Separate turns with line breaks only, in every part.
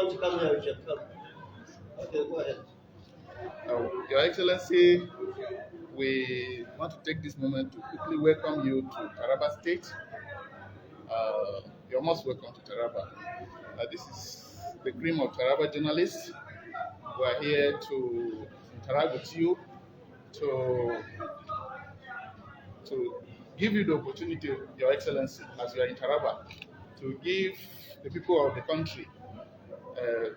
want to come here, you can come. Okay, go ahead.
Your Excellency, we want to take this moment to quickly welcome you to Taraba State. You're most welcome to Taraba. This is the cream of Taraba journalists. We are here to interact with you, to to give you the opportunity, Your Excellency, as you are in Taraba, to give the people of the country uh,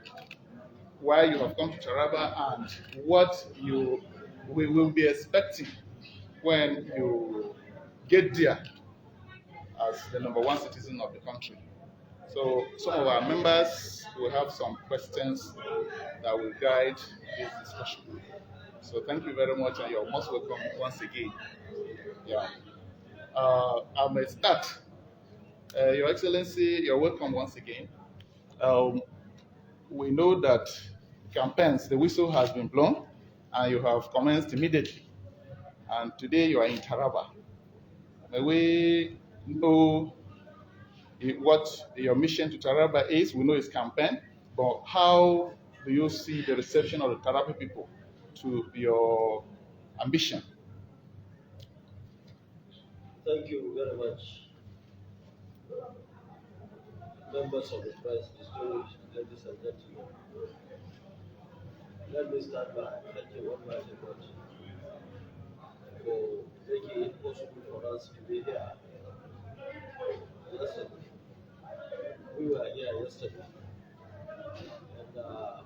why you have come to Taraba and what we will be expecting when you get there as the number one citizen of the country. So some of our members will have some questions that will guide this discussion. So thank you very much, and you're most welcome once again. Yeah. I may start. Your Excellency, you're welcome once again. Um, we know that campaigns, the whistle has been blown, and you have commenced immediately. And today you are in Taraba. May we know what your mission to Taraba is? We know it's campaign, but how do you see the reception of the Taraba people to your ambition?
Thank you very much, members of the press, distinguished ladies and gentlemen. Let me start by thanking Almighty God for making it possible for us to be here. Yesterday, we were here yesterday, and I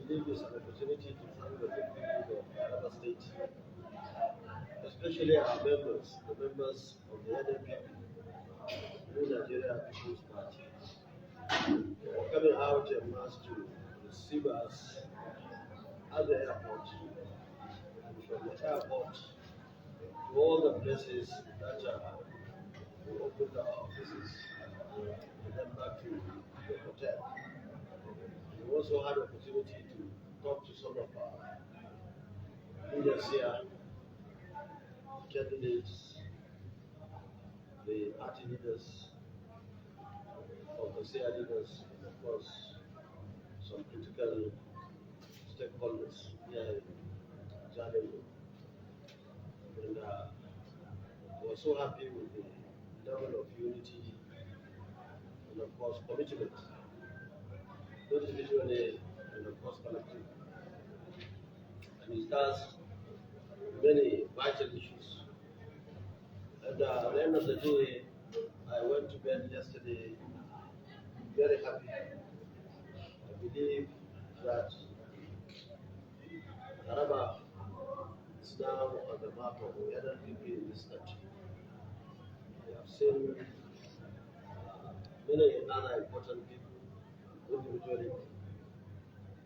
believe it's an opportunity to thank the good people of Taraba State, especially our members, the members of the NNP, New Nigeria People's Party, for coming out en masse to receive us at the airport, and from the airport to all the places that we opened our offices, and then back to the hotel. We also had opportunity to talk to some of our leaders here, candidates, the party leaders, Kwankwaso leaders, and of course some critical stakeholders here in Jalingo. And we're so happy with the level of unity and of course commitment, both individually and of course collectively. And it does many vital issues. And at the end of the day, I went to bed yesterday very happy. I believe that Taraba is now on the map of the other people in this country. We have seen many other important people individually.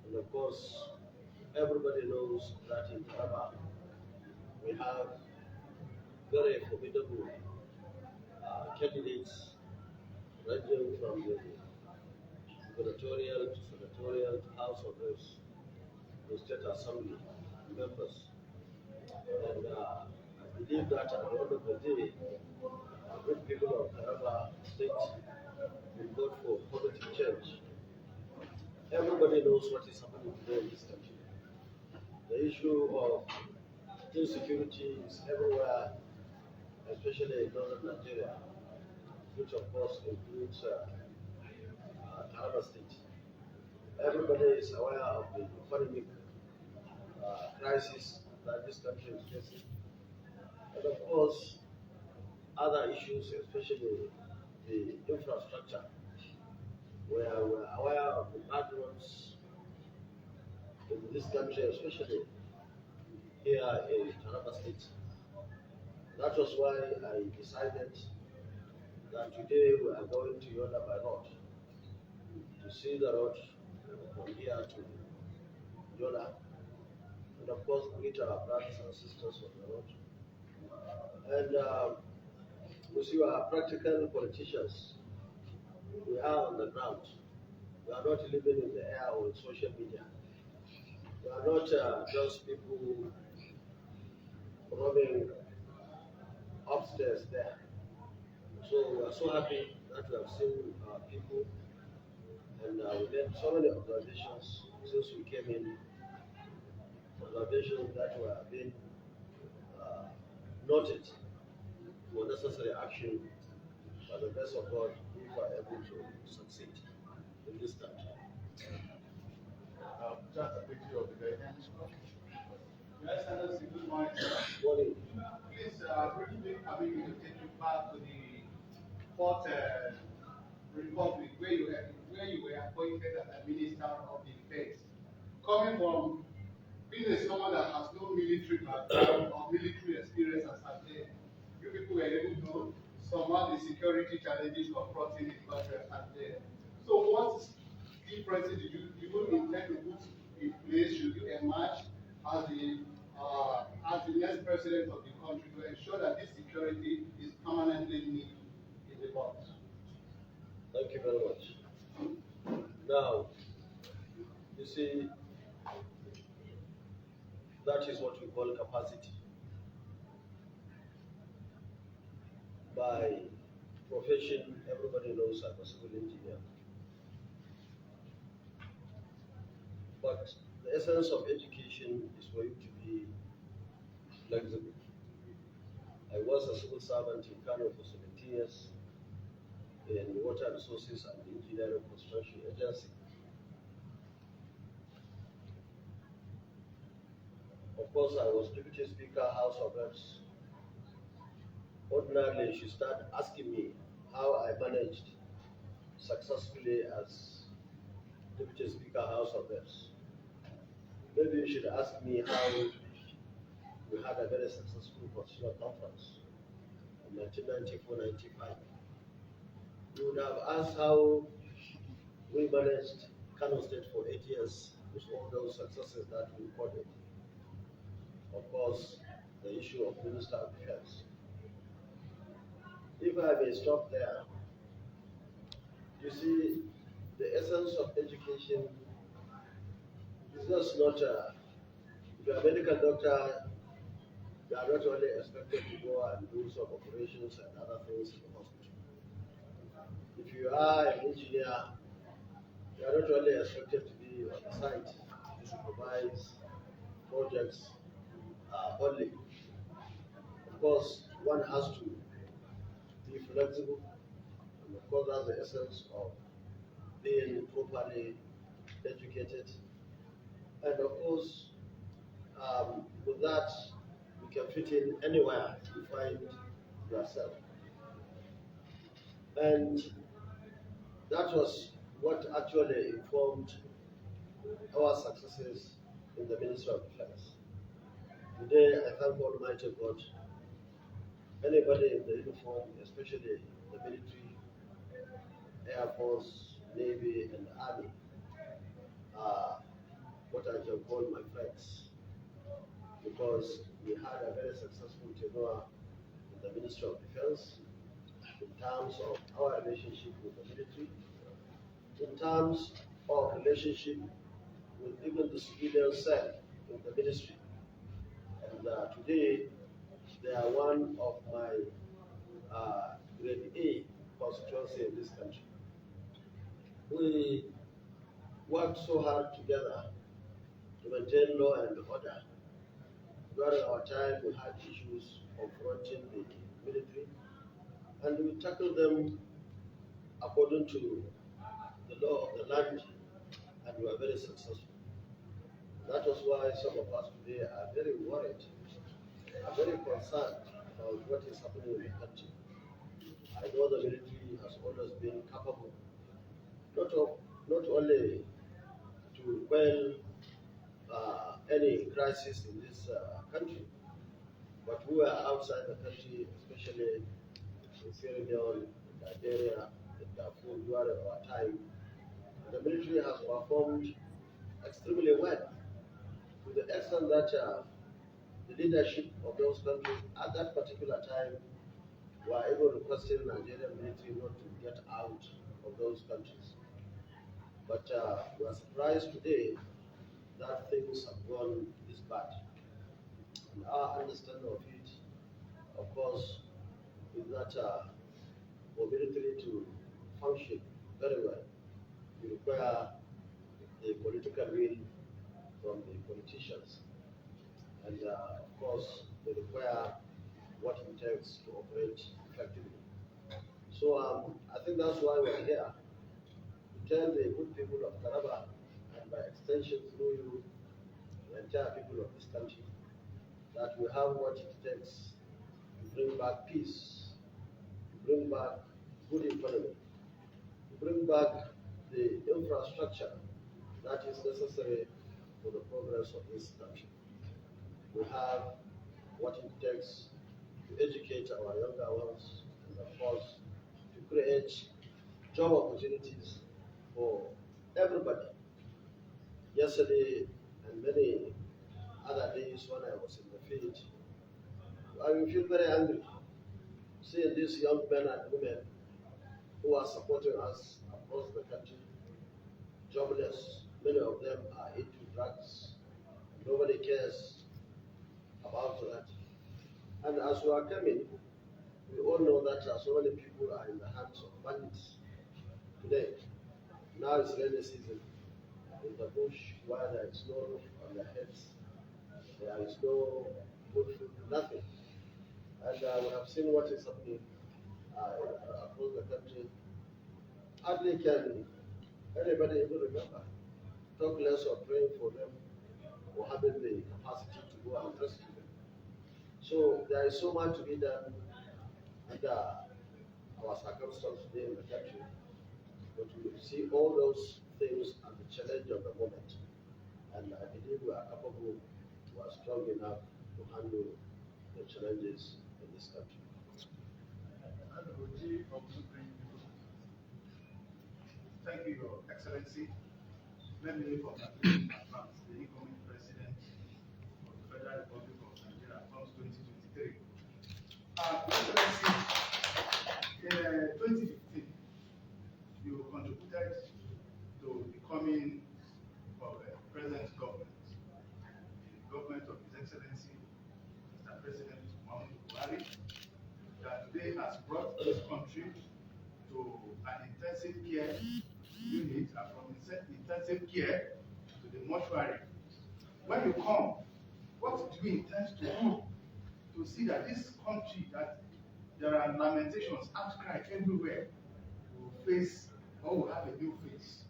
And of course, everybody knows that in Taraba we have very formidable candidates ranging from the gubernatorial to senatorial to House of Reps to State Assembly members. And I believe that at the end of the day, the good people of Taraba State will vote for positive change. Everybody knows what is happening today in this country. The issue of insecurity is everywhere, especially in northern Nigeria, which of course includes Taraba State. Everybody is aware of the economic crisis that this country is facing, and of course, other issues, especially the infrastructure, where we're aware of the bad roads in this country, especially here in Taraba State. That was why I decided that today we are going to Yola by road to see the road from here to Yola, and of course greet our brothers and sisters on the road. And we see our practical politicians. We are on the ground. We are not living in the air or in social media. We are not just people roaming upstairs there. So we are so happy that we have seen our people, and so many observations since we came in, observations that were being uh, noted for necessary action by the grace of God if we are able to succeed in this country.
Just a picture of the guy. Your Excellency, good morning, sir.
Morning.
Please, briefly permit me to take you back to the Fourth Republic, where you were appointed as a Minister of Defense. Coming from being someone that has no military background or military experience as a there, you people were able to surmount the security challenges confronting the country as there. So what differences did you intend to put in place should you emerge as the next president of the country to ensure that this security is permanently knit in the box?
Thank you very much. Now, you see, that is what we call capacity. By profession, everybody knows I'm a civil engineer. But the essence of education is for you to be flexible. I was a civil servant in Kano for 17 years in water resources and engineering construction agency. Of course, I was Deputy Speaker, House of Reps. Ordinarily, she started asking me how I managed successfully as Deputy Speaker, House of Reps. Maybe you should ask me how we had a very successful constitutional conference in 1994-95. You would have asked how we managed Kano State for 8 years with all those successes that we recorded. Of course, the issue of Minister of Defense. If I may stop there, you see, the essence of education is just not, if you're a medical doctor, you are not only expected to go and do some operations and other things in the hospital. If you are an engineer, you are not only expected to be on the site to supervise projects only. Of course, one has to be flexible, and of course, that's the essence of being properly educated. And of course, with that, you can fit in anywhere you find yourself. And that was what actually informed our successes in the Ministry of Defense. Today, I thank Almighty God. Anybody in the uniform, especially the military, Air Force, Navy, and Army, are what I can call my friends, because we had a very successful tenure in the Ministry of Defense in terms of our relationship with the military, in terms of relationship with even the civilian cell in the ministry. And today, they are one of my grade A constituency in this country. We worked so hard together to maintain law and order. During our time, we had issues confronting the military, and we tackled them according to the law of the land, and we were very successful. That was why some of us today are very worried, are very concerned about what is happening in the country. I know the military has always been capable, not, of, not only to quell any crisis in this country, but who are outside the country, especially in Sierra Leone, in Liberia, in Darfur, during our time. The military has performed extremely well, to the extent that the leadership of those countries at that particular time were even requesting Nigerian military not to get out of those countries. But we are surprised today that things have gone this bad. And our understanding of it, of course, is that for military to function very well, you require political will from the politicians. And of course, they require what it takes to operate effectively. So I think that's why we're here, to tell the good people of Taraba, and by extension through you, the entire people of this country, that we have what it takes to bring back peace, to bring back good economy, to bring back the infrastructure that is necessary for the progress of this country. We have what it takes to educate our younger ones, and of course, to create job opportunities for everybody. Yesterday and many other days when I was in the field, I will feel very angry seeing these young men and women who are supporting us across the country, jobless. Many of them are into drugs. Nobody cares about that. And as we are coming, we all know that so many people are in the hands of bandits today. Now it's rainy season. In the bush, where there is no roof on their heads, there is no good food, nothing. And we have seen what is happening across the country. Hardly can anybody even remember. Talk less of praying for them or having the capacity to go and rescue them. So there is so much to be done under our circumstances today in the country. But we see all those things as the challenge of the moment. And I believe we are capable, we are strong enough to handle the challenges in this country.
Thank you, Your Excellency. Let me congratulate in advance the incoming President of the Federal Republic of Nigeria from 2023. Excellency, in 2015, you contributed to becoming of the present government, the government of His Excellency, Mr. President Muhammadu Buhari, that today has brought this country to an intensive care unit, and from intensive care to the mortuary. When you come, what do you intend to do to see that this country, that there are lamentations, outcry everywhere, will face or will have a new face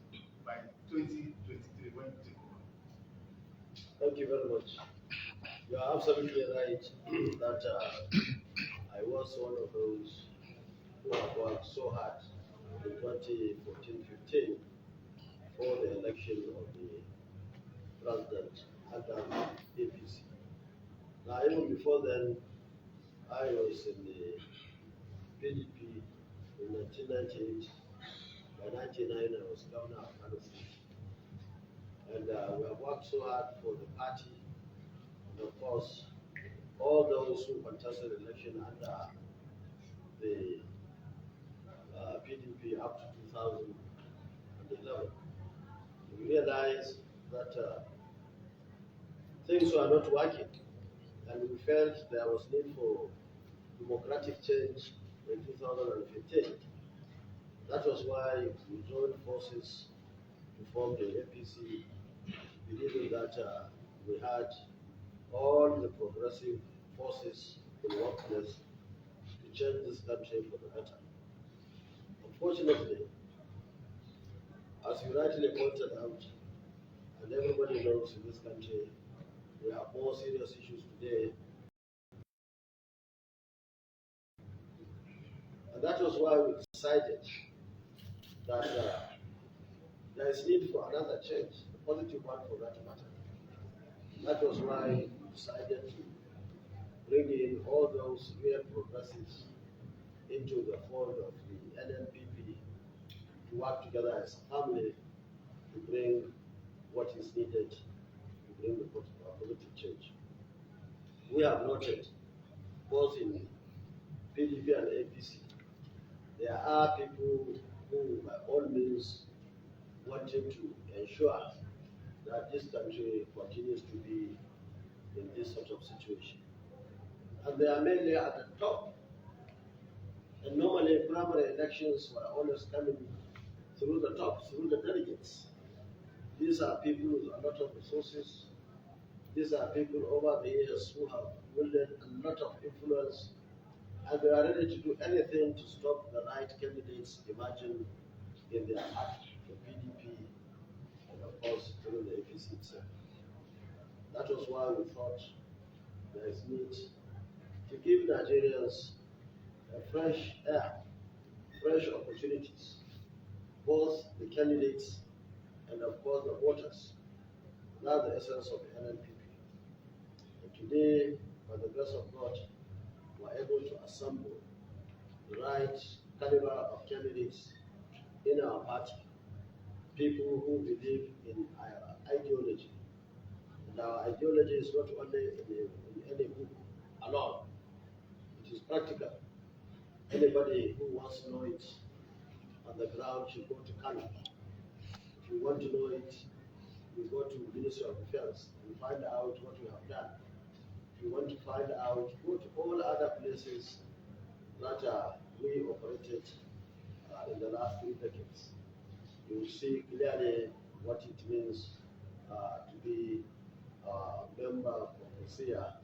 by 2023 when you take over?
Thank you very much. You are absolutely right that I was one of those who have worked so hard in 2014-15 for the election of the president under APC. Now, even before then, I was in the PDP in 1998. By 1999, I was governor of Kano State. And we have worked so hard for the party, and of course, all those who contested election under the PDP up to 2011. We realized that things were not working, and we felt there was need for democratic change in 2015. That was why we joined forces to form the APC, believing that we had all the progressive forces in one place to change this country for the better. Unfortunately, as you rightly pointed out, and everybody knows in this country, we have more serious issues today. And that was why we decided that there is need for another change, a positive one for that matter. That was why we decided to bring in all those real progressives into the fold of the NNPP to work together as a family to bring what is needed to bring the positive change. We have noted, both in PDP and APC, there are people who, by all means, wanting to ensure that this country continues to be in this sort of situation. And they are mainly at the top. And normally primary elections were always coming through the top, through the delegates. These are people with a lot of resources. These are people over the years who have wielded a lot of influence, and they are ready to do anything to stop the right candidates emerging in their path, the PDP, and of course, through the APC itself. That was why we thought there is need to give Nigerians a fresh air, fresh opportunities, both the candidates and of course the voters. That's the essence of the NNPP. And today, by the grace of God, we are able to assemble the right caliber of candidates in our party, people who believe in our ideology. And our ideology is not only in any book alone, it is practical. Anybody who wants to know it on the ground should go to Kano. If you want to know it, you go to the Ministry of Defense and find out what we have done. If you want to find out, go to all other places that we operated in the last 3 decades. You will see clearly what it means to be a member of the SIA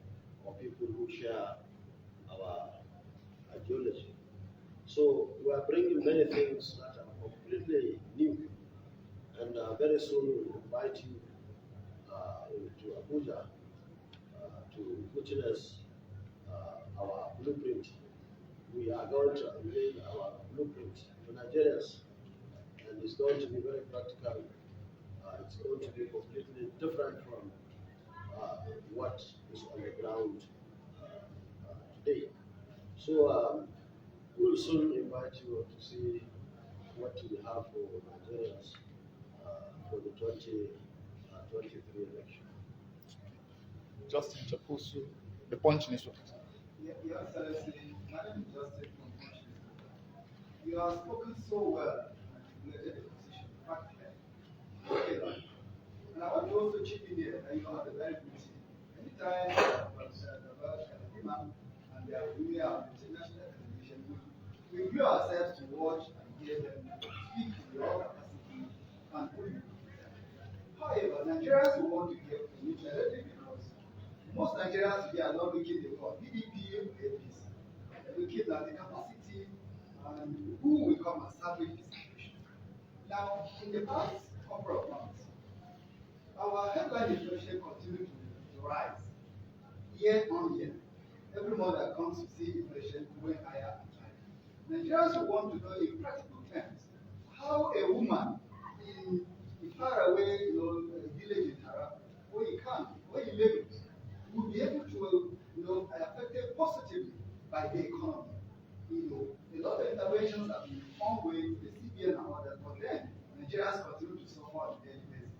or people who share our ideology. So we are bringing many things that are completely new, and very soon we will invite you to Abuja to witness our blueprint. We are going to unveil our blueprint to Nigerians, and it's going to be very practical. It's going to be completely different from what is on the ground today. So we'll soon invite you to see what we have for Nigerians for the 2023 election.
Justin Chapusu, the Punch Newspaper.
Your Excellency, my name is Justin from Punch. You have spoken so well and related the position practically. Okay, and I want to also chip in here that you have a very good team. Anytime about Kalima and they are doing our international television, we view ourselves to watch and hear them speak to your capacity and who you represent. However, Nigerians will want to hear from you directly because most Nigerians today are not looking for PDP or APC. They're looking at the capacity and who will come and salvage this situation. Now, in the past couple of months, our headline inflation continues to rise year on year. Every month that comes, to see inflation going higher and higher. Nigerians will want to know in practical terms how a woman in a faraway village in Taraba, or in Lagos, will be able to affected positively by the economy. A lot of interventions have been on with the CBN and others, but then Nigerians continue to suffer on a daily basis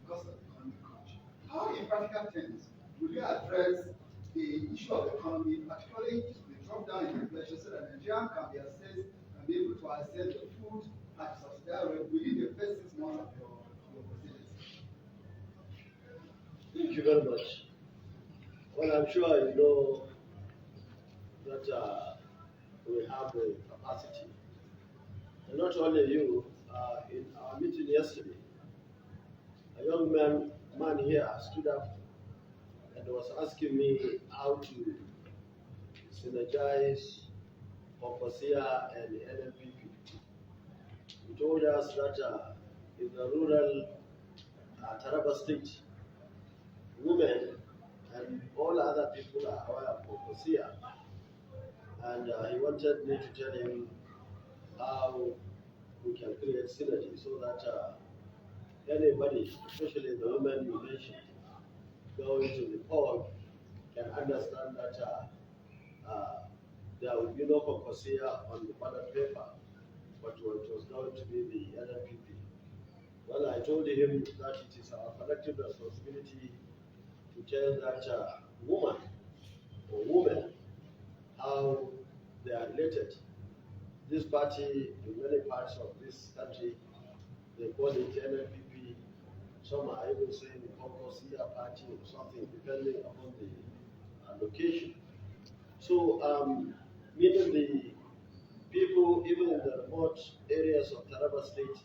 because of the economic crunch. How, in practical terms, will you address the issue of the economy, particularly the drop down in inflation, so that Nigerians can be assessed and be able to access the food at subsidiary rate within the first 6 months of your presidency?
Thank you very much. Well, I'm sure you know that we have the capacity. And not only you, in our meeting yesterday, a young man here stood up and was asking me how to synergize Kwankwaso and the NNPP. He told us that in the rural Taraba state, women and all other people are aware of Kwankwaso. And he wanted me to tell him how we can create synergy so that anybody, especially the women you mentioned, going to the poll can understand that there will be no Kwankwaso on the ballot paper, but it was going to be the NNPP. Well, I told him that it is our collective responsibility to tell that woman or women how they are related. This party, in many parts of this country, they call it NNPP. Some are even saying the Kwankwaso party or something, depending upon the location. So, meaning the people, even in the remote areas of Taraba State,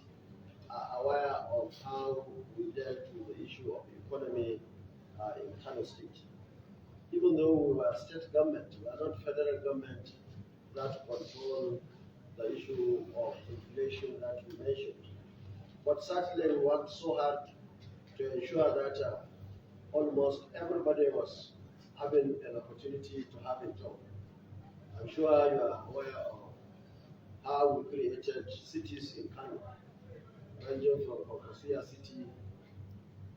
are aware of how we dealt with the issue of economy in Kano State. Even though we were state government, we are not federal government that control the issue of inflation that you mentioned. But certainly we worked so hard to ensure that almost everybody was having an opportunity to have a job. I'm sure you are aware of how we created cities in Kano, ranging from Kwankwaso City,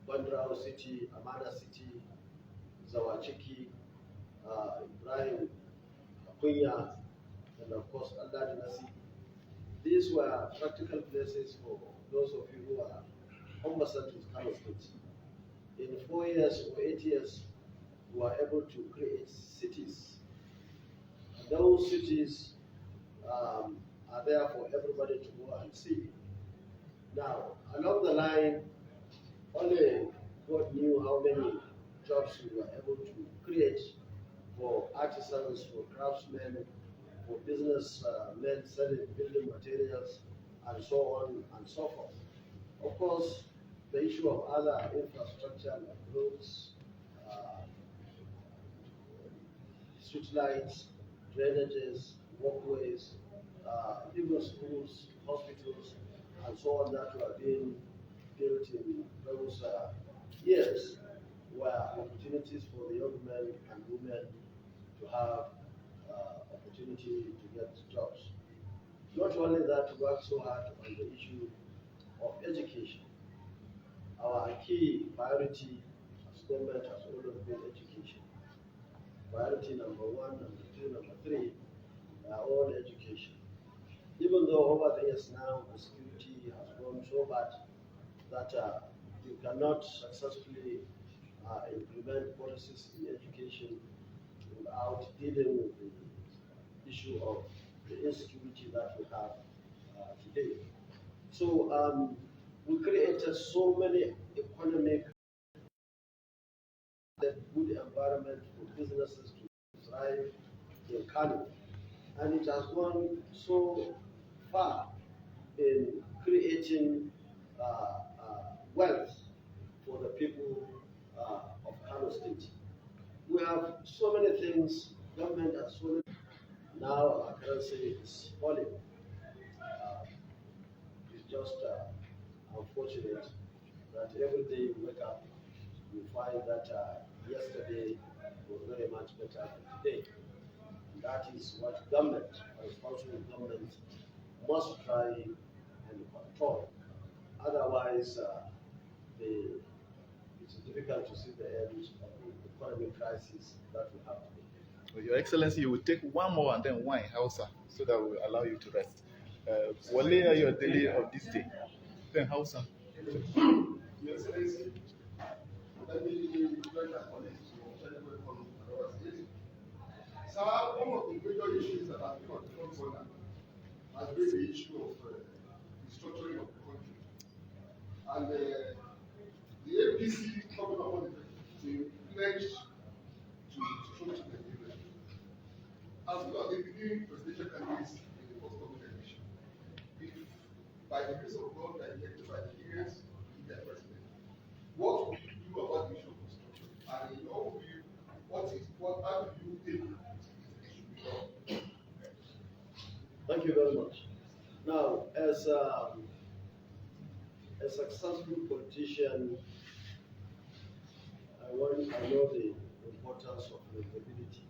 Bandrao City, Amana City, Zawachiki, Ibrahim, Akunya, and of course Aldadinasi. These were practical places for those of you who are ambassadors to Kano State. In 4 years or 8 years, we were able to create cities. And those cities are there for everybody to go and see. Now, along the line, only God knew how many jobs we were able to create for artisans, for craftsmen, for business men selling building materials, and so on and so forth. Of course, the issue of other infrastructure like roads, street lights, drainages, walkways, even schools, hospitals, and so on that were being built in those years were opportunities for the young men and women to have opportunity to get jobs. Not only that, we work so hard on the issue of education. Our key priority as government has always been education. Priority number 1, number 2, number 3 are all education. Even though over the years now the security has gone so bad that you cannot successfully implement policies in education without dealing with the issue of the insecurity that we have today. So we created so many economic good environment for businesses to thrive in Kano. And it has gone so far in creating wealth for the people of Kano State. We have so many things, government has so many. Now our currency is falling. It's just unfortunate that every day you wake up, you find that yesterday was very much better than today. And that is what government, responsible government, must try and control. Otherwise, it's difficult to see the end of the economic crisis that we have today.
Well, Your Excellency, you will take one more and then one in Hausa so that will allow you to rest. Wale your daily of this day. Then Hausa.
Your Excellency, let me join my colleagues to celebrate on our state. So one of the major issues that have been on the front burner has been the issue of restructuring of the country. And the APC coming upon the pledge to restructure Nigeria. As well as the beginning presidential candidates in the forthcoming election. If by the grace of God that elected by Nigerians to be their president, what will you do about the issue of restructuring? And in your view, how do you think it should be done?
Thank you very much. Now, as a successful politician, I know the importance of accountability.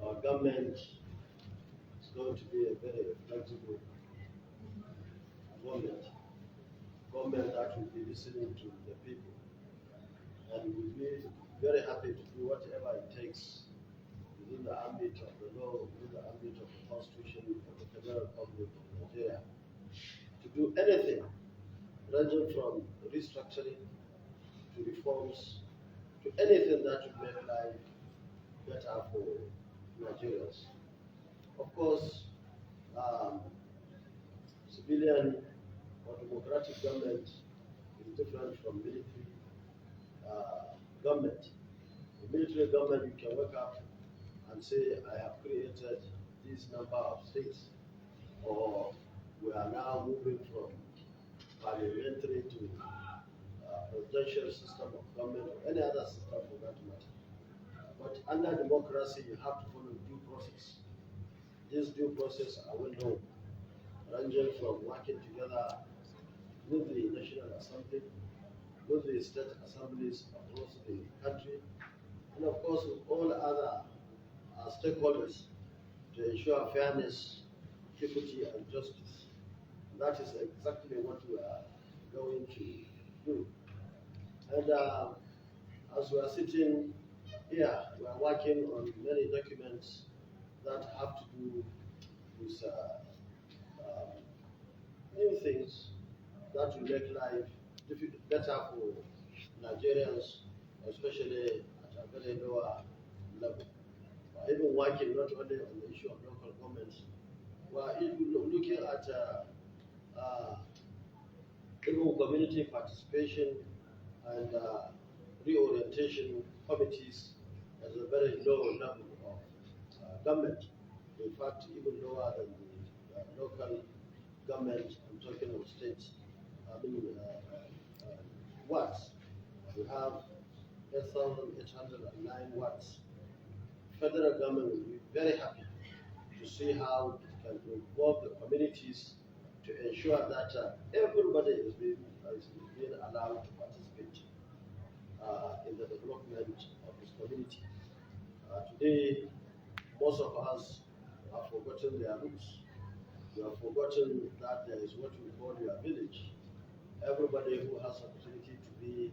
Our government is going to be a very flexible government that will be listening to the people, and will be very happy to do whatever it takes within the ambit of the law, within the ambit of the Constitution of the Federal Republic of Nigeria, to do anything ranging from restructuring to reforms to anything that will make life better for Nigerians. Of course, civilian or democratic government is different from military government. The military government, you can wake up and say, I have created this number of states, or we are now moving from parliamentary to presidential system of government or any other system for that matter. But under democracy, you have to follow due process. This due process are well known, ranging from working together with the National Assembly, with the state assemblies across the country, and of course with all other stakeholders to ensure fairness, equity, and justice. That is exactly what we are going to do. And as we are sitting here, we are working on many documents that have to do with new things that will make life better for Nigerians, especially at a very lower level. Even working not only on the issue of local governments, we are even looking at even community participation and reorientation committees at a very low level of government. In fact, even lower than the local government. I'm talking of states. I mean, wards. We have 8,809 wards. Federal government will be very happy to see how it can involve the communities to ensure that everybody is being allowed to participate in the development of this community. Today, most of us have forgotten their roots. We have forgotten that there is what we call your village. Everybody who has opportunity to be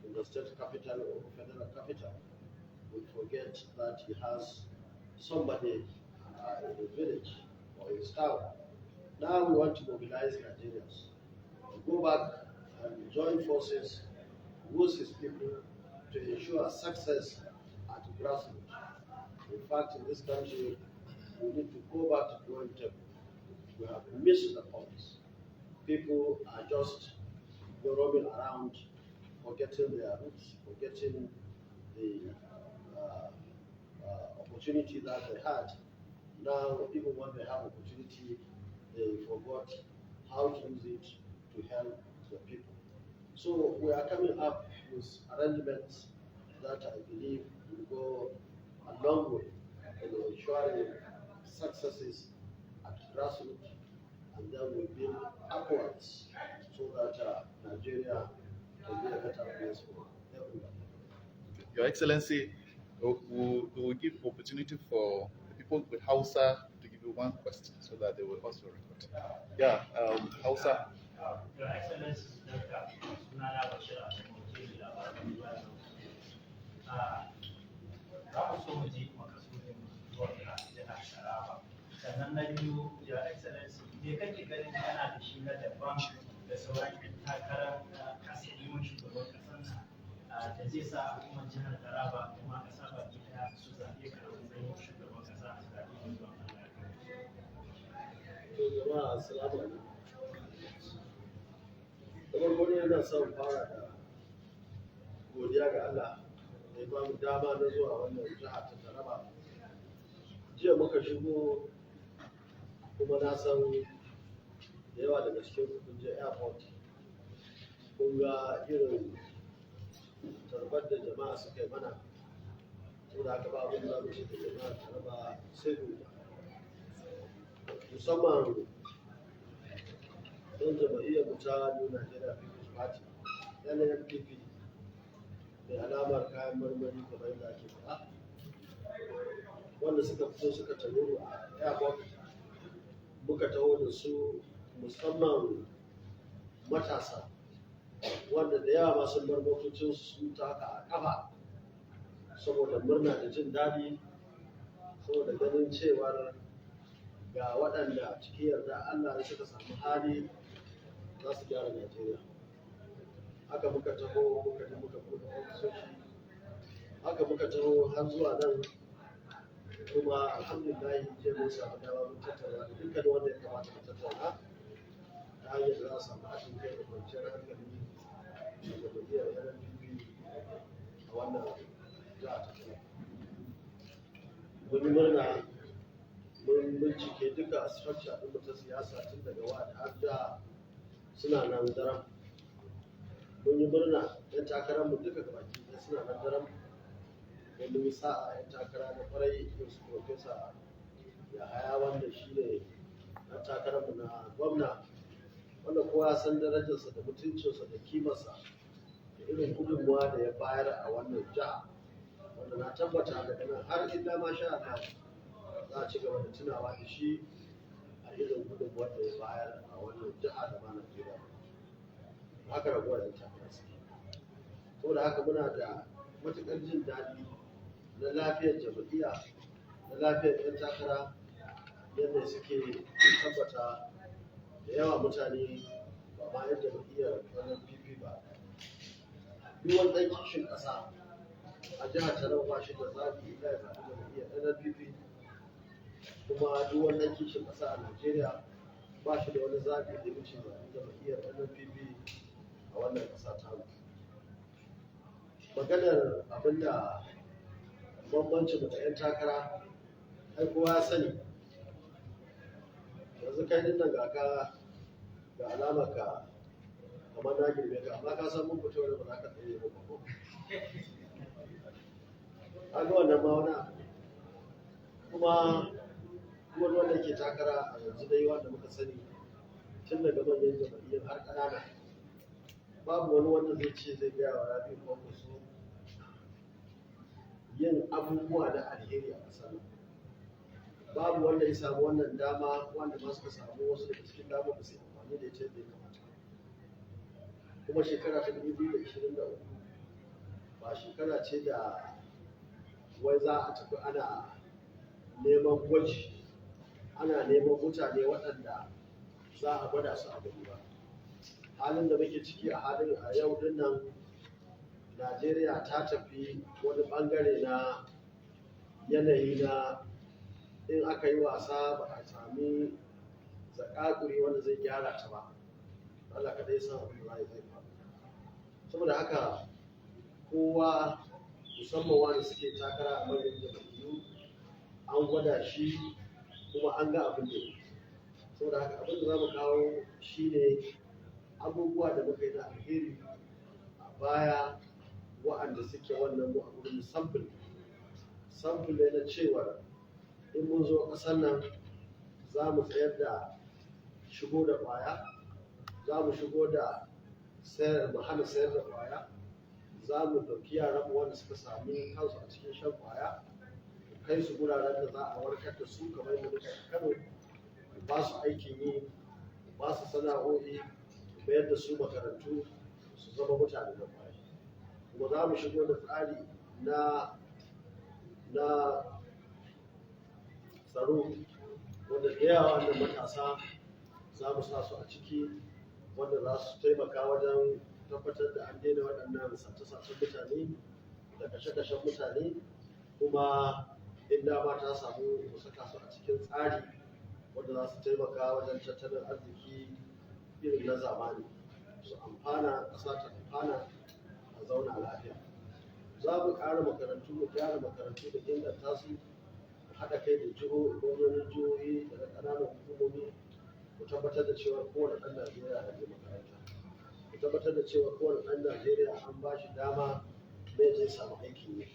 in the state capital or federal capital will forget that he has somebody in his village or his town. Now we want to mobilize Nigerians to go back and join forces with his people to ensure success at grassroots. In fact, in this country, we need to go back to drawing table. We have missed the points. People are just roaming around, forgetting their roots, forgetting the opportunity that they had. Now, even when they have opportunity, they forgot how to use it to help the people. So we are coming up with arrangements that I believe will go a long way in ensuring successes at grassroots, and then we build upwards so that Nigeria can be a better place for everybody.
Your Excellency, we will give opportunity for the people with Hausa to give you one question so that they will also record. Yeah, Hausa.
Your Excellency, Sunana Bashir Wakili Labaran za mu so mu ji makasudin zuwa jihar Taraba. Sannan na biyu, Your Excellency, me kake ganin yana da shi na daban da sauran takarar kasirin shugaban kasar nan da zai sa al'ummar jihar Taraba kuma kasa baki daya su zaɓe ka a matsayin shugaban kasa a zaɓe mai zuwa
Jama'a assalamu alaikum. Da farko ne yana son fara da godiya ga Allah da ya ba mu dama na zuwa wannan jiha ta Taraba. Jiya muka shigo kuma na san da yawa daga cikin kun je airport kun ga irin tarbar da jama'a suka yi mana, saboda haka ba abin da mu ce da jama'a Taraba sai godiya. Musamman don jama'iyyar mu ta New Nigeria People's Party, NNPP, mai alamar kayan marmari kamar yadda ake faɗa, wanda suka fito suka tare mu a airport, muka taho da su musamman matasa wanda da yawa masu bar motocin su taka a kafa saboda murna da jin daɗi, saboda ganin cewar ga waɗanda cikin yarda Allah da suka samu hali za su gyara Najeriya. Haka muka taho muka je muka buɗe ofisoshi, haka muka taho har zuwa nan, kuma alhamdulillah je mun samu dama mun tattauna da dukkan wanda ya kamata mu tattauna ta hanyar da za a samu haɗin kai da kwanciyar hankali da jam'iyyar NNPP a wannan jiha ta Kano. Mun yi murna mun bincike duka structure ɗin ta siyasa tun daga wata har da suna nan daram. Mun yi murna 'yan takararmu duka gabaki ɗaya suna nan daram. Mun yi sa'a 'yan takara na kwarai irin su Profesa Yahaya wanda shi ne ɗan takararmu na gwamna, wanda kowa san darajarsa da mutuncinsa da kimarsa da irin gudunmuwa da ya bayar a wannan jiha, wanda na tabbata daga nan har illa ma sha Allah za a ci gaba da tunawa da shi a irin gudunmuwar da ya bayar a wannan jiha da ma Najeriya. Haka raguwa da takara suke. Saboda haka muna da matuƙar jin daɗi na lafiyar jam'iyya, na lafiyar 'yan takara, yadda suke tabbata da yawa mutane ba ma 'yan jam'iyyar NNPP ba. Duk wani ɗan kishin ƙasa a jihar Taraba ba shi da zaɓi illa ya zaɓi jam'iyyar NNPP, kuma duk wani ɗan kishin ƙasa a Najeriya ba shi da wani zaɓi da wuce zaɓi jam'iyyar NNPP a wannan ƙasa tamu. Maganar abinda bambancin da 'yan takara, ai kowa ya sani. Yanzu kai din nan ga alamar ka kamar na girme ka, amma ka san mun fito da ba za ka tsaye ba ko. Kaga wannan ma wani abu. Kuma wanda ke takara a yanzu dai wanda muka sani tun daga manyan jam'iyyar har ƙanana, babu wani wanda zai ce zai gaya wa Rabi Kwankwaso yin abubuwa na alheri a ƙasar nan. Babu wanda ya samu wannan dama, wanda ma suka samu wasu daga cikin damar da su amfani da ita yadda ya kamata. Kuma shekara ta 2023 ba shekara ce da wai za a tafi ana neman gwaji, ana neman mutane waɗanda za a gwada su a gani ba. Halin da muke ciki a yau din nan, Najeriya ta tafi wani ɓangare na yanayi na in aka yi wasa ba a sami zakakuri wanda zai gyara ta ba. Allah ka dai san abin da zai faru. Saboda haka kowa, musamman wanda suke takara a manyan jam'iyyu, an gwada shi kuma an ga abin da yake. Saboda haka abin da za mu kawo shi ne abubuwa da muka yi na alheri a baya, wa'anda suke wannan mu a wurin samfur ne na cewa in mun zo ƙasar nan za mu tsayar da shigo da ƙwaya, za mu shigo da hana sayar da ƙwaya, za mu ɗauki yaranmu wanda suka sami kansu a cikin shan ƙwaya, kai su guraren da za a warkar da su kamar yadda muka yi Kano, ba su aikin yi, ba su sana'o'i, bayar da su makarantu su zama mutane da ƙwaya. Kuma za mu shigo da tsari na tsaro wanda da yawa wannan matasa za mu sa su a ciki, wanda za su taimaka wajen tabbatar da an daina waɗannan sace-sacen mutane da kashe-kashen mutane. Kuma in dama ta samu mu saka su a cikin tsari wanda za su taimaka wajen tattalin arziki irin na zamani, su amfana, ƙasa ta amfana, a zauna lafiya. Za mu ƙara makarantu, mu gyara makarantu da inganta su, haɗa kai da gwamnonin jihohi da na ƙananan hukumomi, mu tabbatar da cewa kowane ɗan Najeriya ya je makaranta, mu tabbatar da cewa kowane ɗan Najeriya an ba shi dama da zai samu aikin yi.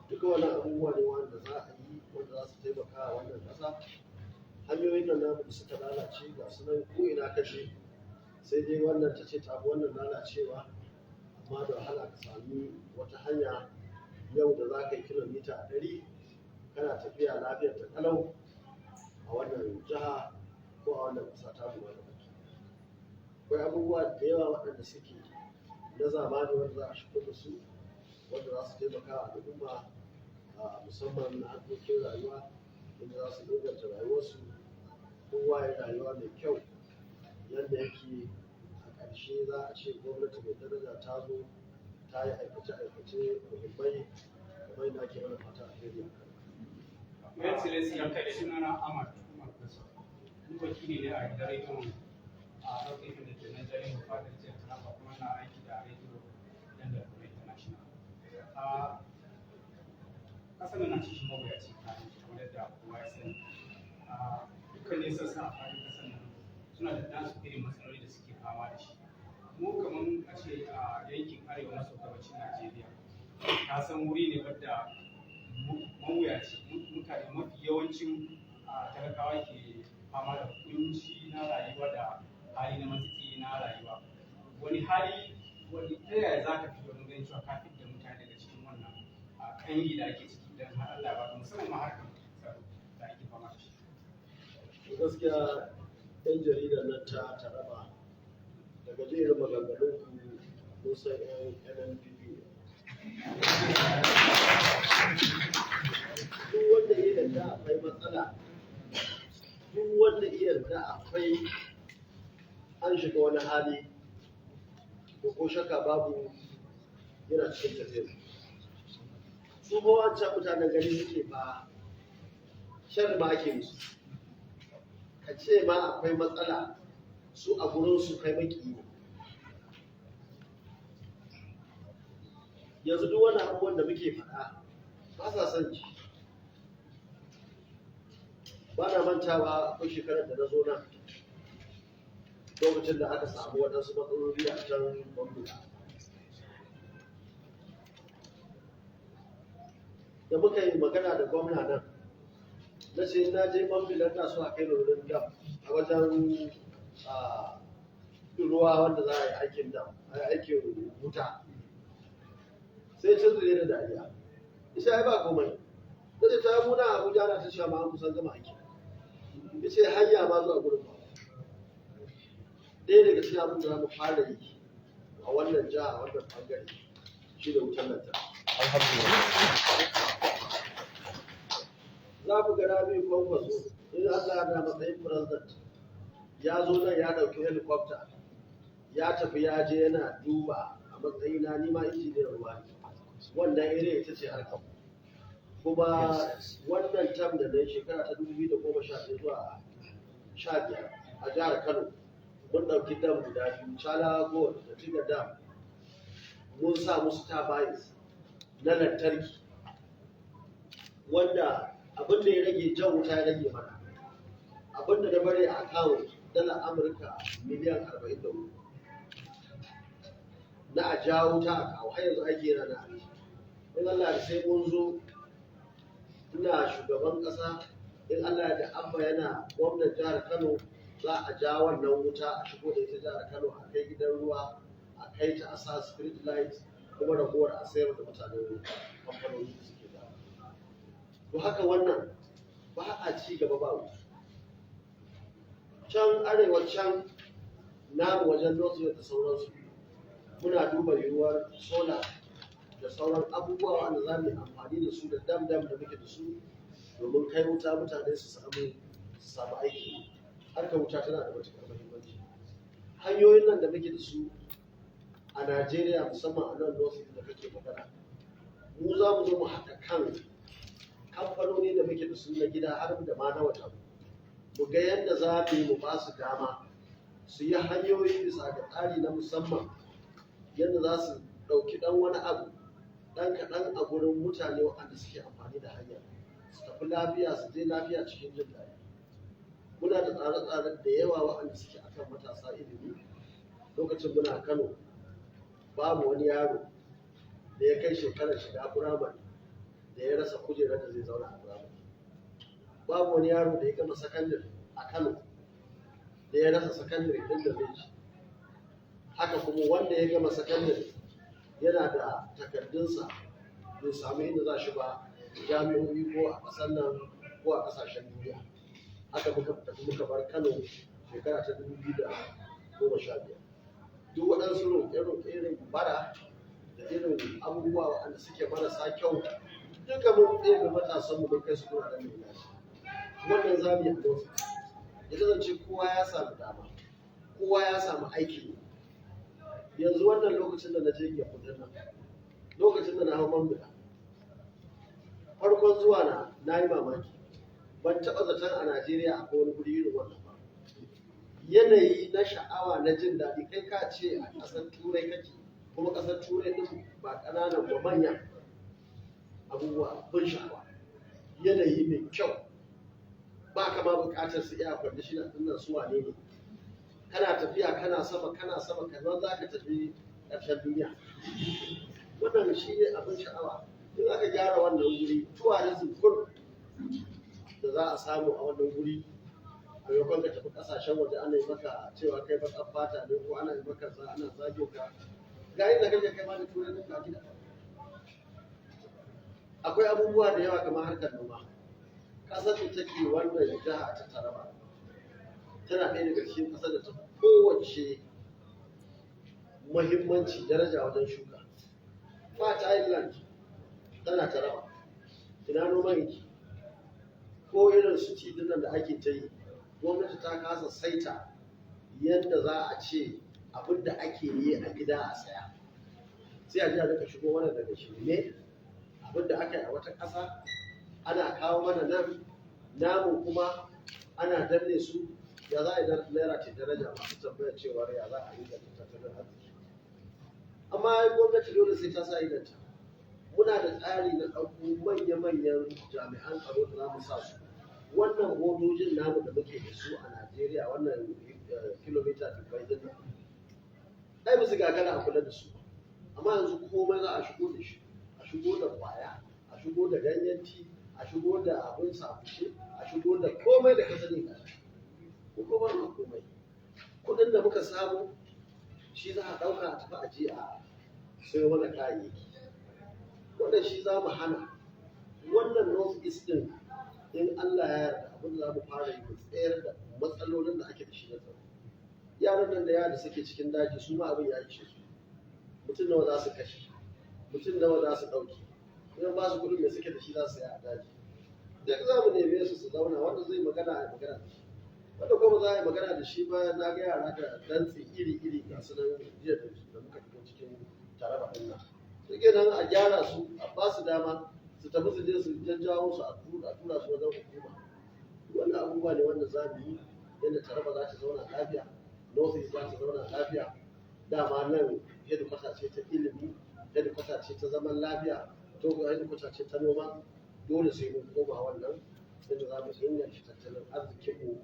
Duka wani abubuwa ne wanda za a yi, wanda za su taimaka a wannan ƙasa. Hanyoyin nan namu da suka lalace ga su nan ko ina kashe, sai dai wannan ta ce ta wannan lalacewa, amma da wahala ka sami wata hanya yau da za ka yi kilomita 100 kana tafiya lafiyar ta kalau a wannan jiha ko a wannan ƙasa ta mu da baki. Akwai abubuwa da yawa waɗanda suke na zamani wanda za a shigo da su, wanda za su taimaka a al'umma, musamman na harkokin rayuwa, inda za su inganta rayuwarsu, kowa ya rayuwa mai kyau yadda yake. A ƙarshe za a ce gwamnati mai daraja ta zo ta yi aikace-aikace muhimmai kamar yadda ake mana fata a Najeriya.
Mai Excellency, sunana Ahmad Kwankwaso. Ni wakili ne a gidan rediyon a ɗaukin da ke nan jarin fadar jihar Taraba, kuma na aiki da rediyo ɗan da kuma international. Ƙasar nan na cikin mawuyaci kayan kamar yadda kowa ya sani. Dukkanin sassa a faɗin ƙasar nan suna da nasu irin matsaloli da suke fama da ka san wuri ne wadda mawuyaci mutane mafi yawancin talakawa ke fama da kunci na rayuwa da hali na matsatsi na rayuwa. Wani hali wani ta yaya za ka fi wani ganin cewa ka fi da mutane daga cikin wannan kangi da ake ciki don har Allah ba musamman ma harkar tsaro da ake fama da shi.
Gaskiya yan jaridar nan ta Taraba daga jerin maganganun ku kun san NNPP duk wanda ya yarda akwai matsala, duk wanda ya yarda akwai an shiga wani hali ko shakka babu yana cikin tafiyar. Su ba wancan mutanen gari suke ba shan ma ake musu, ka ce ma akwai matsala su a gurin su kai maki ne. Yanzu duk wani abubuwan da muke faɗa ba sa son ji. Ba na mantawa akwai shekarar da na zo nan lokacin da aka samu waɗansu matsaloli a can Bambula. Da muka yi magana da gwamna nan, na ce na je Bambula na so a kai da wurin dam a wajen ruwa wanda za a yi aikin dam, a yi aikin wuta. Sai cin zure da dariya. Isha ya ba komai. Na ce ta muna Abuja na ta cewa ma an kusan gama aiki. Ya ce hanya ma zuwa gurin ba. Ɗaya daga cikin abin da za mu fara yi a wannan jiha a wannan ɓangare shi da wutar lantarki. Za ku ga Rabi Kwankwaso in Allah na matsayin president ya zo nan ya ɗauki helicopter ya tafi ya je yana duba a matsayina ni ma injiniyar ruwa ne. Wannan ire ita ce harkar. Kuma wannan tam da na shekara ta 2011 zuwa 15 a jihar Kano mun ɗauki dam guda biyu, Chala Gold da Tiga Dam. Mun sa musu turbines na lantarki wanda abin da ya rage jan wuta ya rage mana. Abin da na bari a account dala Amurka miliyan 44 na a jawo wuta a kawo har yanzu aiki yana na aiki. In Allah da sai mun zo ina shugaban ƙasa, in Allah da Abba yana gwamnan jihar Kano za a ja wannan wuta a shigo da ita jihar Kano a kai gidan ruwa a kai ta a sa street light kuma ragowar a sayar da mutanen kamfanoni da suke da. To haka wannan ba a ci gaba ba wuta. Can arewa can namu wajen North da sauransu muna duba yiwuwar solar da sauran abubuwa wanda za mu yi amfani da su da dam da muke da su domin kai wuta mutane su samu aiki. Harkar wuta tana da matuƙar muhimmanci. Hanyoyin nan da muke da su a Najeriya musamman a nan North da kake magana, mu za mu zo mu haɗa kan kamfanoni da muke da su na gida har da ma na wajen. Mu ga yadda za mu yi mu ba su dama su yi hanyoyi bisa ga tsari na musamman yadda za su ɗauki ɗan wani abu ɗan kaɗan a gurin mutane waɗanda suke amfani da hanyar su tafi lafiya su je lafiya cikin jin daɗi. Muna da tsare-tsare da yawa waɗanda suke akan matasa ilimi. Lokacin muna Kano babu wani yaro da ya kai shekarar shiga firamare da ya rasa kujerar da zai zauna a firamare. Babu wani yaro da ya gama sakandare a Kano da ya rasa sakandare ɗin da zai ci. Haka kuma wanda ya gama sakandare yana da takardunsa bai samu inda za shi ba jami'o'i ko a ƙasar nan ko a ƙasashen duniya. Haka muka bar Kano shekara ta 2015. Duk waɗansu roƙe-roƙe irin bara da irin abubuwa waɗanda suke marasa kyau duka mun ɗebe matasanmu mun kai su kuna da mai lashi. Wannan za mu yi a ya kasance kowa ya samu dama, kowa ya samu aiki. Yanzu wannan lokacin da na je ya kudin nan, lokacin da na hau Mambila, farkon zuwa na yi mamaki. Ban taɓa zaton a Najeriya akwai wani guri irin wannan ba. Yanayi na sha'awa na jin daɗi kai ka ce a ƙasar Turai kake, kuma ƙasar Turai ɗin ba ƙananan ba manya abubuwa bin sha'awa. Yanayi mai kyau, ba ka ma buƙatar su iya kwandishina ɗin nan su wane ne. Kana tafiya kana sama kamar za ka tafi ƙarshen duniya. wannan shi ne abin sha'awa. In aka gyara wannan guri tourism kur da za a samu a wannan guri a maimakon ka tafi kasashen waje ana yi maka cewa kai baƙar fata ne ko ana yi maka ana zage ka ga inda kake kai ma da turai ka gida. Akwai abubuwa da yawa kamar harkar noma. Ƙasar da take wannan jiha ta Taraba tana ɗaya daga cikin ƙasar da ta kowace muhimmanci daraja wajen shuka. Fat Island tana Taraba. Ina noman yake? Ko irin su titunan da ake ta yi, gwamnati ta kasa saita yadda za a ce abin da ake yi a gida a saya. Sai a ji a daga shigo mana daga shi ne abin da aka yi a wata ƙasa ana kawo mana nan, namu kuma ana danne su. Ya za a yi naira ce daraja masu tambaya cewa ya za a yi da tattalin arziki. Amma gwamnati dole sai ta sa idanta. Muna da tsari na ɗauko manya-manyan jami'an tsaro da za mu sa su. Wannan bodojin namu da muke da su a Najeriya, wannan kilomita 20 din nan, ai ba su gagara a kula da su. Amma yanzu komai za a shigo da shi. A shigo da kwaya, a shigo da ganyen ti, a shigo da abin safushe, a shigo da komai da ka sani ka ko ba ma komai. Kuɗin da muka samu shi za a ɗauka a tafi aje a sayo mana kayayyaki. Wannan shi za mu hana. Wannan North East din in Allah ya yarda abin da za mu fara yi mu tsayar da matsalolin da ake da shi na tsaro. Yaran nan da yara da suke cikin daji su ma abin ya ishe su. Mutum nawa za su kashe? Mutum nawa za su ɗauke? Idan ba su kuɗin da suke da shi za su yi a daji. Duk za mu neme su zauna wanda zai magana a magana da shi. Wanda kuma za a yi magana da shi ba na ga yara da dantse iri-iri ga su nan jiya da muka fito cikin Taraba ɗin nan. Su kenan a gyara su, a ba su dama su tafi su je su jajjawo su a tura su wajen hukuma. Wannan abubuwa ne wanda za mu yi yadda Taraba za ta zauna lafiya, North East za ta zauna lafiya. Dama nan hedikwata ce ta ilimi, hedikwata ce ta zaman lafiya, to hedikwata ce ta noma. Dole sai mun koma wannan inda za mu inganta tattalin arzikinmu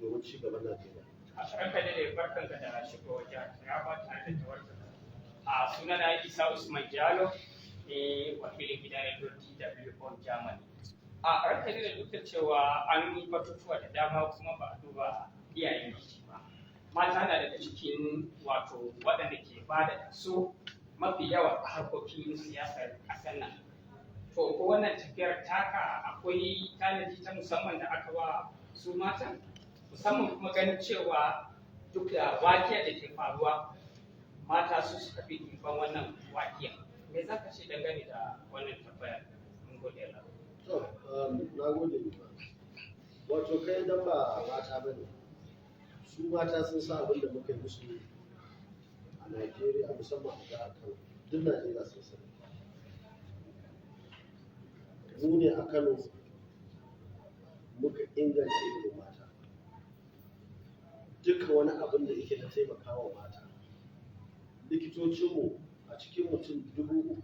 domin ci gaban Najeriya.
Ranka da barkanka da shigo wajen ya ba tare da tawarta. A sunana Isa Usman Jalo, wakilin gidan Radio TW Bonn Germany. A ranka da duk da cewa an yi batutuwa da dama kuma ba a duba iyayen giji ba. Mata na daga cikin wato waɗanda ke ba da kaso mafi yawa a harkokin siyasar ƙasar nan. To ko wannan tafiyar taka akwai tanadi ta musamman da aka ba su matan? Musamman kuma ganin cewa duk da wakiyar da ke faruwa mata su suka fi ɗiban wannan wakiyar. Me za ka ce dangane da wannan tambayar? Mun gode Allah.
To, na gode ba. Wato kai dan ba mata ba ne. Su mata sun sa abin da muka yi musu a Najeriya musamman a jihar Kano. Duk Najeriya sun sani. Mu ne a Kano muka inganta ilimin mata. Duka wani abin da yake da taimakawa mata. Likitocinmu a cikin mutum 3,000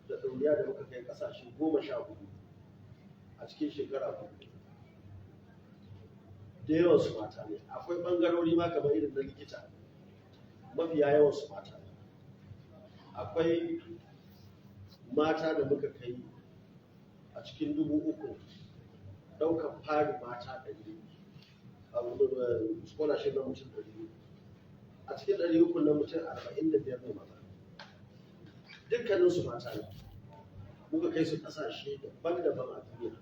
da ɗauriya da muka kai ƙasashe 14 a cikin shekara 4. Da yawan su mata ne. Akwai ɓangarori ma kamar irin na likita, mafiya yawan su mata ne. Akwai mata da muka kai a cikin 3,000 ɗaukar fari mata 100 a scholarship na mutum 100. A cikin 300 na mutum 45 ne maza. Dukkaninsu mata ne. Muka kai su ƙasashe daban-daban a duniya.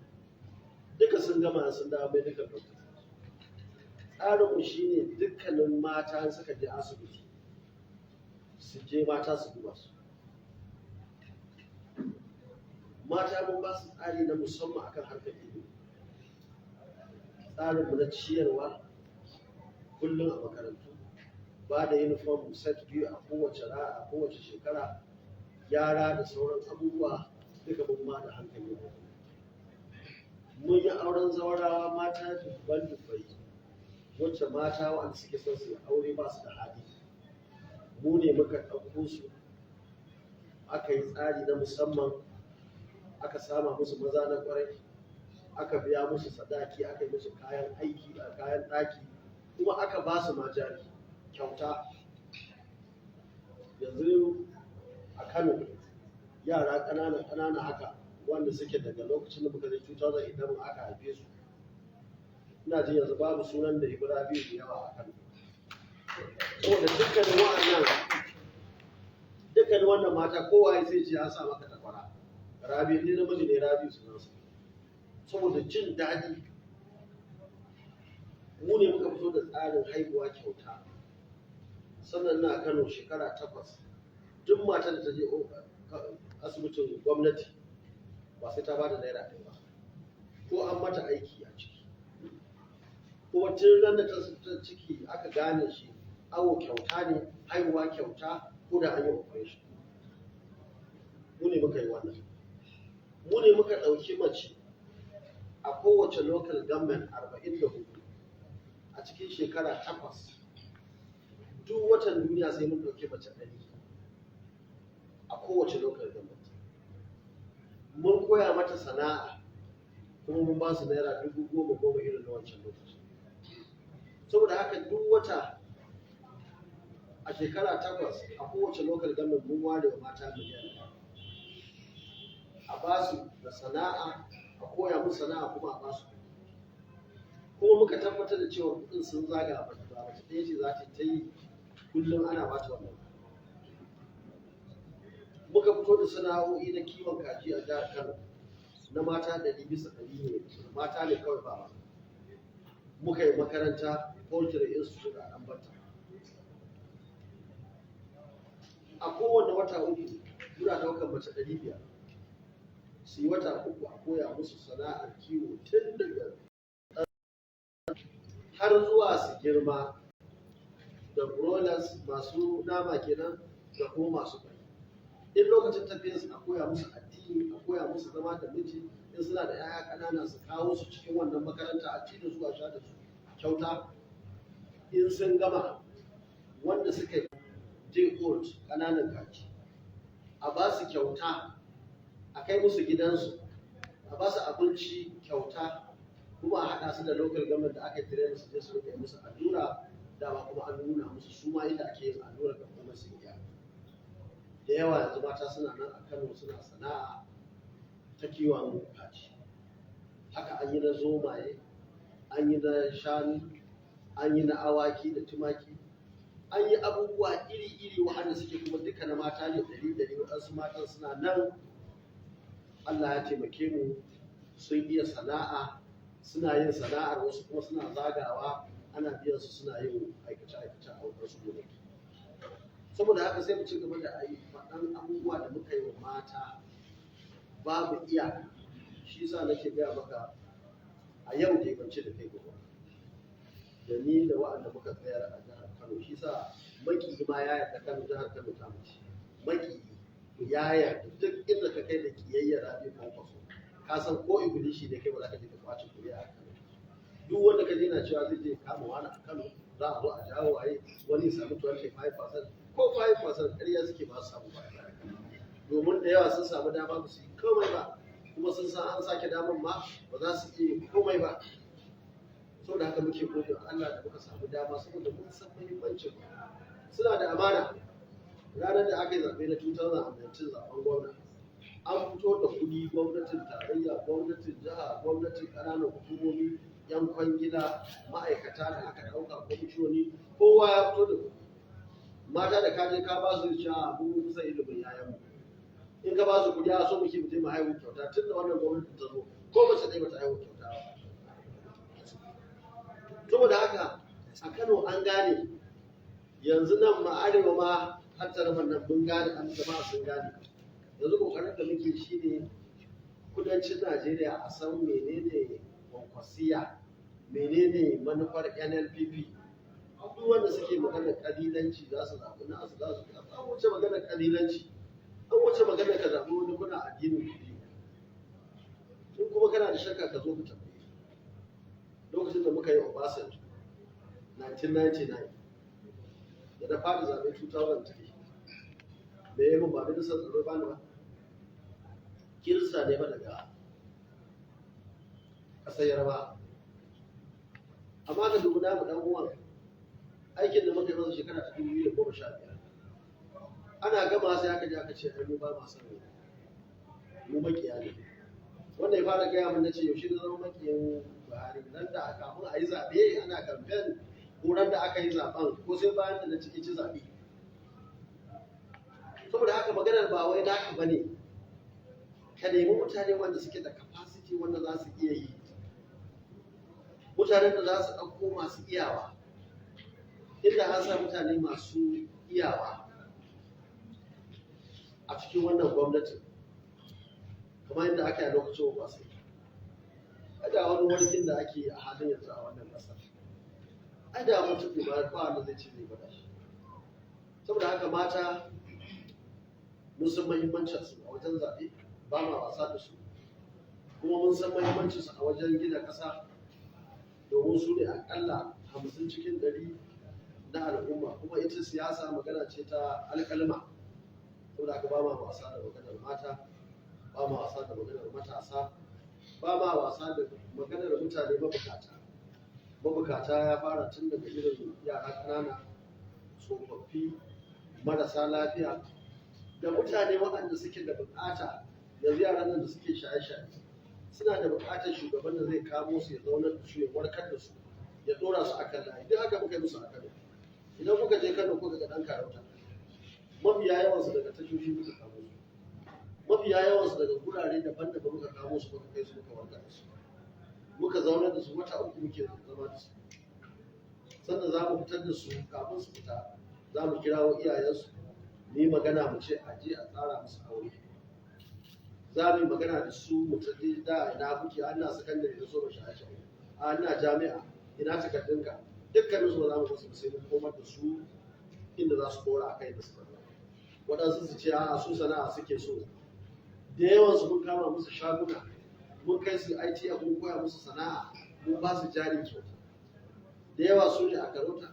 Duka sun gama sun dawo medical doctor. Tsarinmu shi ne dukkanin mata suka je asibiti su je mata su duba su. Mata mun ba su tsari na musamman akan harkar ilimi. Tsarinmu na ciyarwa kullum a makarantu, ba da uniform set biyu a kowace shekara, yara da sauran abubuwa duka mun ba da hankali. Mun yi auren zawarawa mata dubbai wacce mata wanda suke son su aure ba su da hali. Mu ne muka ɗauko su, aka yi tsari na musamman, aka sama musu maza na ƙwarai, aka biya musu sadaki, aka yi musu kayan aiki a kayan ɗaki, kuma aka ba su ma jari kyauta. Yanzu a Kano yara ƙanana haka wanda suke daga lokacin da muka zai 2011 aka haife su, ina jin yanzu babu sunan da Ibra biyu da yawa a Kano. Saboda dukkan wannan mata kowa sai ce ya sa maka takwara. Rabi ne namiji ne Rabi sunansa. Saboda jin daɗi mu ne muka fito da tsarin haihuwa kyauta. Sannan na Kano shekara 8 duk matar da ta je asibitin gwamnati ba sai ta bada naira ɗaya ba ko an mata aiki a ciki. Kuma tun ran da ta ciki aka gane shi awo kyauta ne, haihuwa kyauta ko da an yi operation. Mu ne muka yi wannan. Mu ne muka ɗauki mace a kowace local government 44 a cikin shekara 8. Duk watan duniya sai mun ɗauki mace 100 a kowace local government. Mun koya mata sana'a kuma mun ba su naira 10,000 irin na wancan lokaci. Saboda haka duk wata a shekara 8 a kowace local government mun ware wa mata miliyan a ba su da sana'a, a koya musu sana'a kuma a ba su. Kuma muka tabbatar da cewa kuɗin sun zaga a bata ba mace ɗaya ce za ta yi kullum ana ba ta wannan. Muka fito da sana'o'i na kiwon kaji a jihar Kano na mata 100% ne, mata ne kawai ba. Muka yi makaranta Poultry Institute a Ambata. A kowane wata uku muna ɗaukar mace 500 su yi wata uku a koya musu sana'ar kiwo tun daga har zuwa su girma, da broilers masu nama kenan da kuma masu ƙwai. In lokacin tafiyar su a koya musu addini, a koya musu zama da miji, in suna da 'ya'ya ƙanana su kawo su cikin wannan makaranta a ci da su a sha da su kyauta. In sun gama wanda suka day old ƙananan kaji a ba su kyauta, a kai musu gidansu, a ba su abinci kyauta, kuma a haɗa su da local government da aka yi training su je su rika musu allura, dama kuma an nuna musu su ma inda ake yin allura da kuma su iya. Da yawa yanzu mata suna nan a Kano suna sana'a ta kiwon kaji. Haka an yi na zomaye, an yi na shanu, an yi na awaki da tumaki, an yi abubuwa iri-iri waɗanda suke kuma duka na mata ne 100 waɗansu matan suna nan. Allah ya taimake mu sun iya sana'a, suna yin sana'ar, wasu kuma suna zagawa ana biyan su suna yin aikace-aikace a wasu gonaki. Saboda haka sai mu ci gaba da faɗan abubuwa da muka yi wa mata babu iyaka. Shi yasa nake gaya maka a yau dai ban ce da kai gobe da ni da wa'anda muka tsayar a jihar Kano. Shi yasa maki ma ya yarda Kano, jihar Kano ta mace. Maki ya yarda duk inda ka kai da kiyayyar Rabi Kwankwaso, ka san ko Ibilishi ne kai ba za ka je ka kwace kuri'a a Kano. Duk wanda ka je na cewa zai je kama wani a Kano, za a zo a jawo waye wani samu 25% ko 5% ƙarya suke ba su samu ba. Domin da yawa sun samu dama ba su yi komai ba, kuma sun san an sake damar ma ba za su iya komai ba. Saboda haka muke gode wa Allah da muka samu dama, saboda mun san muhimmancin suna da amana. Ranar da aka yi zaɓe na 2019 zaɓen gwamna, an fito da kuɗi, gwamnatin tarayya, gwamnatin jiha, gwamnatin ƙananan hukumomi, 'yan kwangila, ma'aikata da aka ɗauka, kwamishoni, kowa ya fito da kuɗi. Mata da kaje ka ba su cewa mun kusa ilimin yayanmu. In ka ba su kuɗi a so muke mu je mu haihu kyauta, tun da wannan gwamnatin ta zo ko mace ɗaya bata haihu kyauta ba. Saboda haka a Kano an gane, yanzu nan ma arewa ma har taraban nan mun gane, an jama'a sun gane. Yanzu kokarin da muke shi ne kudancin Najeriya a san menene kwankwasiya, menene manufar NNPP. Duk wanda suke maganar kabilanci za su zaɓi na su, za su an wuce maganar kabilanci, an wuce maganar ka zaɓi wani kuna addinin kuɗi. In kuma kana da shakka ka zo ka tambaye. Lokacin da muka yi Obasanjo 1999 da na fara zaɓe 2003, me ya yi ba ministan tsaro ba ne ba? Kirista ne ba daga ƙasar Yarbawa. Amma ka dubu na mu ɗan uwan aikin da muka yi masa shekara ta 2015 ana gama sai aka je aka ce ai mu ba ma san mu makiya ne. Wanda ya fara gaya min na ce yaushe da zama makiyin Buhari nan da kafin a yi zaɓe ana kamfen ko ran da aka yi zaɓen ko sai bayan da na ci zaɓe. Saboda haka maganar ba wai naka ba ne, ka nemi mutane wanda suke da capacity wanda za su iya yi, mutanen da za su ɗauko masu iyawa. Inda an sa mutane masu iyawa a cikin wannan gwamnatin kamar yadda aka yi a lokacin Obasanjo, da wani warkin da ake a halin yanzu a wannan ƙasar, ai da mutum ne ba wanda zai ce zai gwada shi. Saboda haka mata mun san muhimmancin su a wajen zaɓe, ba ma wasa da su, kuma mun san muhimmancin su a wajen gina ƙasa, domin su ne aƙalla 50 cikin 100 na al'umma, kuma ita siyasa magana ce ta alƙalma. Saboda haka ba ma wasa da maganar mata, ba ma wasa da maganar matasa, ba ma wasa da maganar mutane mabukata. Mabukata ya fara tun daga irin yara ƙanana, tsofaffi, marasa lafiya, da mutane waɗanda suke da buƙata. Yanzu yaran nan da suke shaye-shaye suna da buƙatar shugaban da zai kamo su ya zaunar da su ya warkar da su ya ɗora su a kan layi. Duk haka muka yi musu a Kano. Idan kuka je Kano kuka ga ɗan Karauta, mafiya yawansu daga tashoshi muka kamo su, mafiya yawansu daga gurare daban-daban muka kamo su muka kai su muka warkar da su, muka zaunar da su wata uku muke zama da su. Sannan za mu fitar da su, kafin su fita za mu kirawo iyayensu mu yi magana mu ce a je a tsara musu aure. Za mu yi magana da su mu tafi da ina kuke, ana sakandare da so ba shaye-shaye, a ina jami'a, ina takardunka, dukkanin su ba za mu basu sai mun komar da su inda za su dora a kai da su. Waɗansu su ce a su sana'a suke so, da yawan su mun kama musu shaguna, mun kai su IT a mun koya musu sana'a, mun ba su jari kyauta. Da yawa su ne a Karota,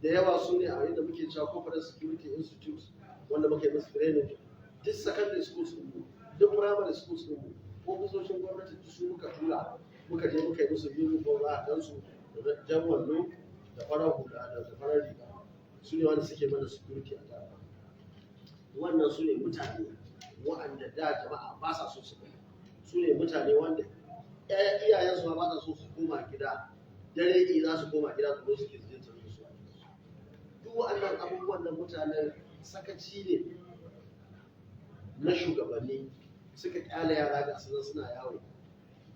da yawa su ne a yadda muke cewa Corporate Security Institute, wanda muke musu training. Duk secondary schools ɗin, duk primary schools ɗin, ofisoshin gwamnati su muka tura, muka je muka yi musu uniform a kansu da jan wando da farar hula da farar riga. Su ne wanda suke mana security a jami'a. Wannan su ne mutane waɗanda da jama'a ba sa so su kai. Su ne mutane wanda iyayensu ma ba sa so su koma gida, dare ne za su koma gida su zo suke jin tsaron su. Duk waɗannan abubuwan da mutanen sakaci ne na shugabanni suka kyale yara ga sunan suna yawo.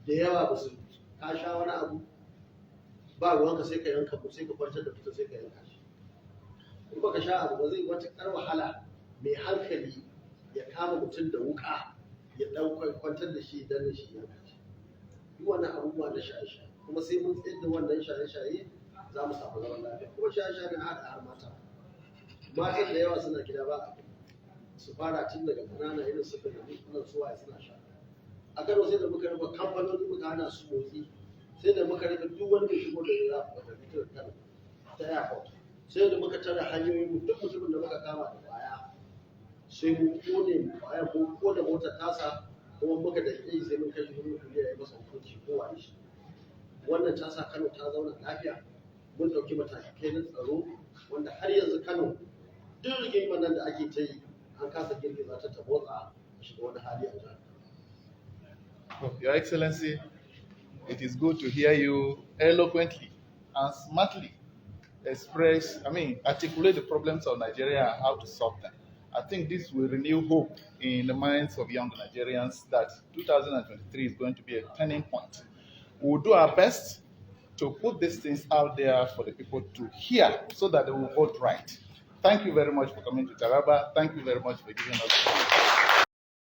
Da yawa ba su ka sha wani abu ba ruwanka sai ka yanka mu sai ka kwantar da fita sai ka yanka shi. In baka sha abu ba zai matuƙar wahala mai hankali ya kama mutum da wuƙa ya ɗan kwantar da shi dan da shi yanka shi. Duk wannan abubuwa na shaye-shaye, kuma sai mun tsayar da wannan shaye-shaye za mu samu zaman lafiya. Kuma shaye-shaye na haɗa har mata. Matan da yawa suna gida ba a su fara tun daga ƙanana irin su Benami suna suwaye suna sha. A Kano sai da muka rufe kamfanoni muka hana su motsi, sai da muka rufe duk wani mai shigo da ya zafi da fitar Kano ta airport, sai da muka tara hanyoyin mu duk mutumin da muka kama da kwaya sai mu kone kwaya ko kone motar tasa, kuma muka da kai sai mun kai shi wurin kuliya ya masa hukunci ko wani shi. Wannan ta sa Kano ta zauna lafiya. Mun ɗauki matakai na tsaro wanda har yanzu Kano duk rigimar nan da ake ta yi an kasa girgiza ta motsa a shiga wani hali a jihar.
Your Excellency, it is good to hear you eloquently and smartly articulate the problems of Nigeria and how to solve them. I think this will renew hope in the minds of young Nigerians that 2023 is going to be a turning point. We will do our best to put these things out there for the people to hear so that they will vote right. Thank you very much for coming to Taraba. Thank you very much for giving us.